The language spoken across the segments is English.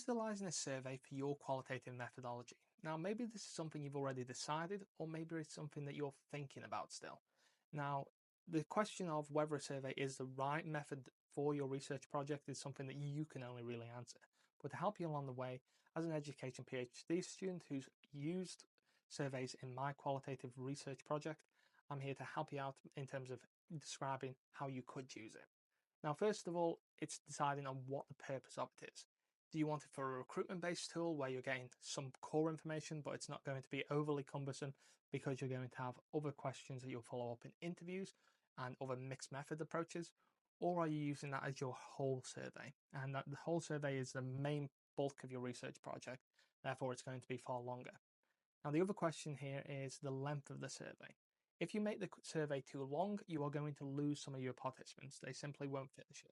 utilizing a survey for your qualitative methodology. Now, maybe this is something you've already decided, or maybe it's something that you're thinking about still. Now, the question of whether a survey is the right method for your research project is something that you can only really answer. But to help you along the way, as an education PhD student who's used surveys in my qualitative research project, I'm here to help you out in terms of describing how you could use it. Now, first of all, it's deciding on what the purpose of it is. Do you want it for a recruitment-based tool where you're getting some core information, but it's not going to be overly cumbersome because you're going to have other questions that you'll follow up in interviews and other mixed method approaches? Or are you using that as your whole survey? And that the whole survey is the main bulk of your research project, therefore it's going to be far longer. Now, the other question here is the length of the survey. If you make the survey too long, you are going to lose some of your participants. They simply won't finish it.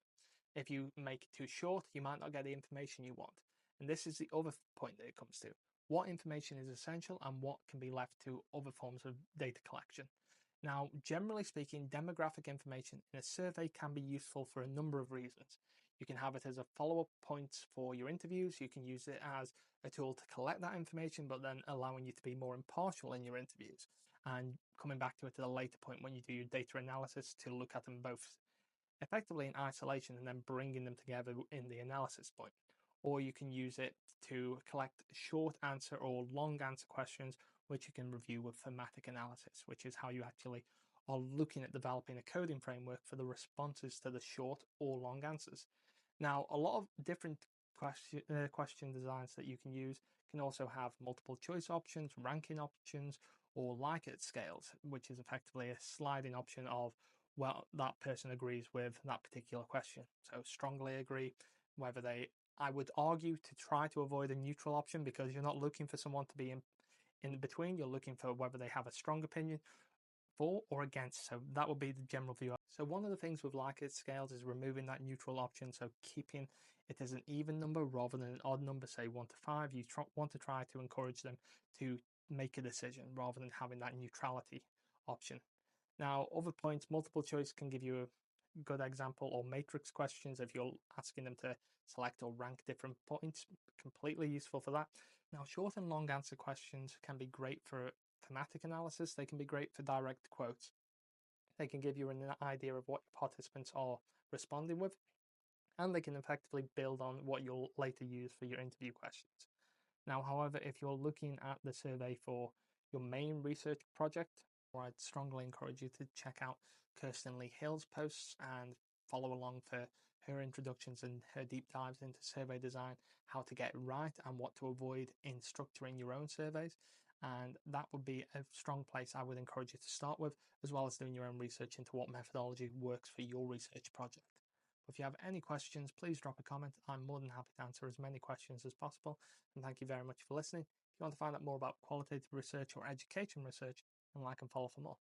If you make it too short, you might not get the information you want. And this is the other point that it comes to. What information is essential and what can be left to other forms of data collection. Now, generally speaking, demographic information in a survey can be useful for a number of reasons. You can have it as a follow-up point for your interviews. You can use it as a tool to collect that information, but then allowing you to be more impartial in your interviews. And coming back to it at a later point when you do your data analysis to look at them both effectively in isolation and then bringing them together in the analysis point. Or you can use it to collect short answer or long answer questions, which you can review with thematic analysis, which is how you actually are looking at developing a coding framework for the responses to the short or long answers. Now, a lot of different question designs that you can use can also have multiple choice options, ranking options, or Likert scales, which is effectively a sliding option of, well, that person agrees with that particular question. So strongly agree, whether they, I would argue to try to avoid a neutral option because you're not looking for someone to be in between. You're looking for whether they have a strong opinion for or against. So that would be the general view. So one of the things with Likert scales is removing that neutral option. So keeping it as an even number rather than an odd number, say 1 to 5. You want to try to encourage them to make a decision rather than having that neutrality option. Now, other points, multiple choice can give you a good example, or matrix questions if you're asking them to select or rank different points, completely useful for that. Now, short and long answer questions can be great for thematic analysis. They can be great for direct quotes. They can give you an idea of what your participants are responding with, and they can effectively build on what you'll later use for your interview questions. Now, however, if you're looking at the survey for your main research project, I'd strongly encourage you to check out Kirsten Lee Hill's posts and follow along for her introductions and her deep dives into survey design, how to get it right and what to avoid in structuring your own surveys. And that would be a strong place I would encourage you to start with, as well as doing your own research into what methodology works for your research project. If you have any questions, please drop a comment. I'm more than happy to answer as many questions as possible. And thank you very much for listening. If you want to find out more about qualitative research or education research, then like and follow for more.